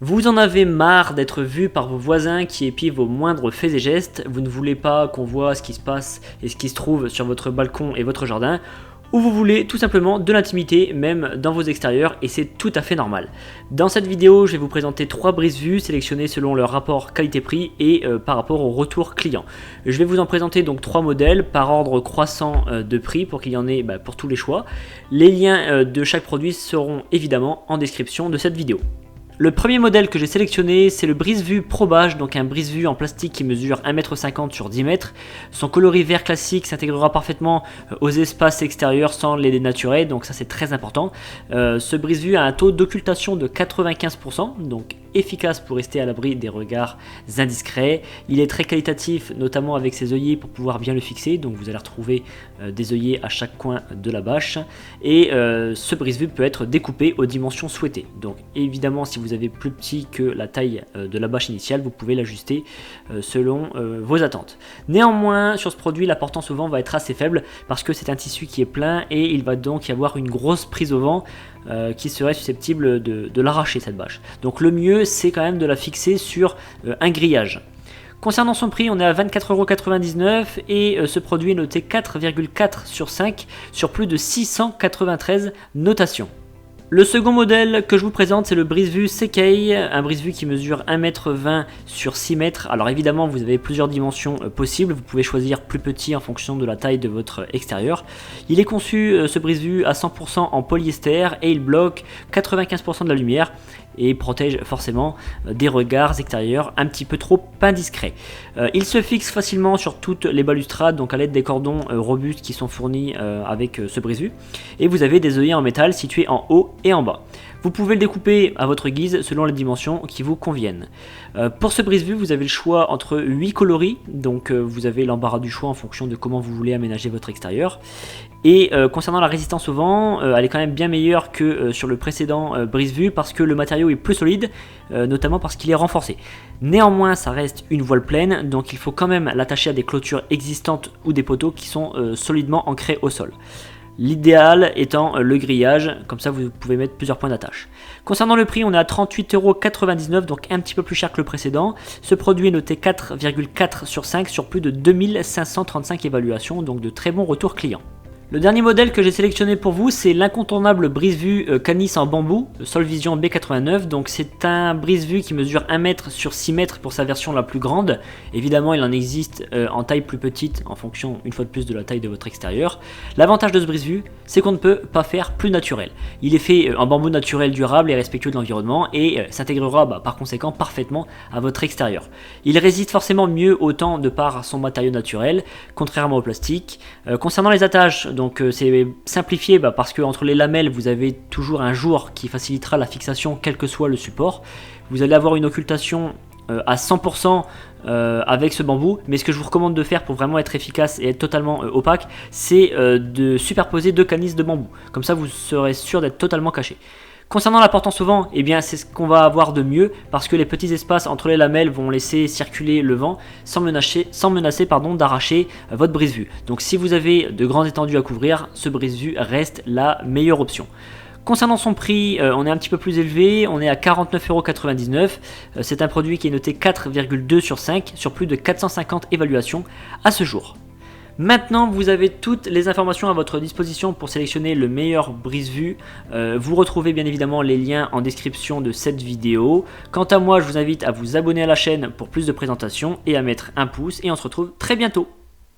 Vous en avez marre d'être vu par vos voisins qui épient vos moindres faits et gestes, vous ne voulez pas qu'on voit ce qui se passe et ce qui se trouve sur votre balcon et votre jardin, ou vous voulez tout simplement de l'intimité même dans vos extérieurs et c'est tout à fait normal. Dans cette vidéo, je vais vous présenter 3 brises-vues sélectionnées selon leur rapport qualité-prix et par rapport au retour client. Je vais vous en présenter donc 3 modèles par ordre croissant de prix pour qu'il y en ait pour tous les choix. Les liens de chaque produit seront évidemment en description de cette vidéo. Le premier modèle que j'ai sélectionné, c'est le brise-vue Probage, donc un brise-vue en plastique qui mesure 1,50 m sur 10 mètres. Son coloris vert classique s'intégrera parfaitement aux espaces extérieurs sans les dénaturer, donc ça c'est très important. Ce brise-vue a un taux d'occultation de 95%, donc efficace pour rester à l'abri des regards indiscrets. Il est très qualitatif, notamment avec ses œillets pour pouvoir bien le fixer, donc vous allez retrouver des œillets à chaque coin de la bâche. Et ce brise-vue peut être découpé aux dimensions souhaitées. Donc évidemment, si vous avez plus petit que la taille de la bâche initiale, vous pouvez l'ajuster selon vos attentes. Néanmoins, sur ce produit, la portance au vent va être assez faible parce que c'est un tissu qui est plein et il va donc y avoir une grosse prise au vent qui serait susceptible de l'arracher cette bâche. Donc le mieux c'est quand même de la fixer sur un grillage. Concernant son prix, on est à 24,99 € et ce produit est noté 4,4 sur 5 sur plus de 693 notations. Le second modèle que je vous présente, c'est le brise-vue Seikei, un brise-vue qui mesure 1,20 m sur 6 mètres. Alors évidemment, vous avez plusieurs dimensions possibles, vous pouvez choisir plus petit en fonction de la taille de votre extérieur. Il est conçu, ce brise-vue, à 100% en polyester et il bloque 95% de la lumière et protège forcément des regards extérieurs un petit peu trop indiscrets. Il se fixe facilement sur toutes les balustrades, donc à l'aide des cordons robustes qui sont fournis avec ce brise-vue. Et vous avez des œillets en métal situés en haut et en bas. Vous pouvez le découper à votre guise selon les dimensions qui vous conviennent. Pour ce brise-vue, vous avez le choix entre 8 coloris, donc vous avez l'embarras du choix en fonction de comment vous voulez aménager votre extérieur. Et concernant la résistance au vent, elle est quand même bien meilleure que sur le précédent brise-vue parce que le matériau est plus solide, notamment parce qu'il est renforcé. Néanmoins, ça reste une voile pleine, donc il faut quand même l'attacher à des clôtures existantes ou des poteaux qui sont solidement ancrés au sol. L'idéal étant le grillage, comme ça vous pouvez mettre plusieurs points d'attache. Concernant le prix, on est à 38,99 €, donc un petit peu plus cher que le précédent. Ce produit est noté 4,4 sur 5 sur plus de 2535 évaluations, donc de très bons retours clients. Le dernier modèle que j'ai sélectionné pour vous, c'est l'incontournable brise-vue Canis en bambou, le Solvision B89. Donc c'est un brise-vue qui mesure 1 m sur 6 mètres pour sa version la plus grande. Évidemment, il en existe en taille plus petite en fonction, une fois de plus, de la taille de votre extérieur. L'avantage de ce brise-vue, c'est qu'on ne peut pas faire plus naturel. Il est fait en bambou naturel durable et respectueux de l'environnement et s'intégrera par conséquent parfaitement à votre extérieur. Il résiste forcément mieux au temps de par son matériau naturel, contrairement au plastique. Concernant les attaches, donc c'est simplifié parce que entre les lamelles vous avez toujours un jour qui facilitera la fixation quel que soit le support. Vous allez avoir une occultation à 100% avec ce bambou, mais ce que je vous recommande de faire pour vraiment être efficace et être totalement opaque, c'est de superposer 2 canisses de bambou. Comme ça vous serez sûr d'être totalement caché. Concernant la portance au vent, c'est ce qu'on va avoir de mieux parce que les petits espaces entre les lamelles vont laisser circuler le vent sans menacer d'arracher votre brise-vue. Donc si vous avez de grandes étendues à couvrir, ce brise-vue reste la meilleure option. Concernant son prix, on est un petit peu plus élevé, on est à 49,99 €. C'est un produit qui est noté 4,2 sur 5 sur plus de 450 évaluations à ce jour. Maintenant, vous avez toutes les informations à votre disposition pour sélectionner le meilleur brise-vue. Vous retrouvez bien évidemment les liens en description de cette vidéo. Quant à moi, je vous invite à vous abonner à la chaîne pour plus de présentations et à mettre un pouce et on se retrouve très bientôt.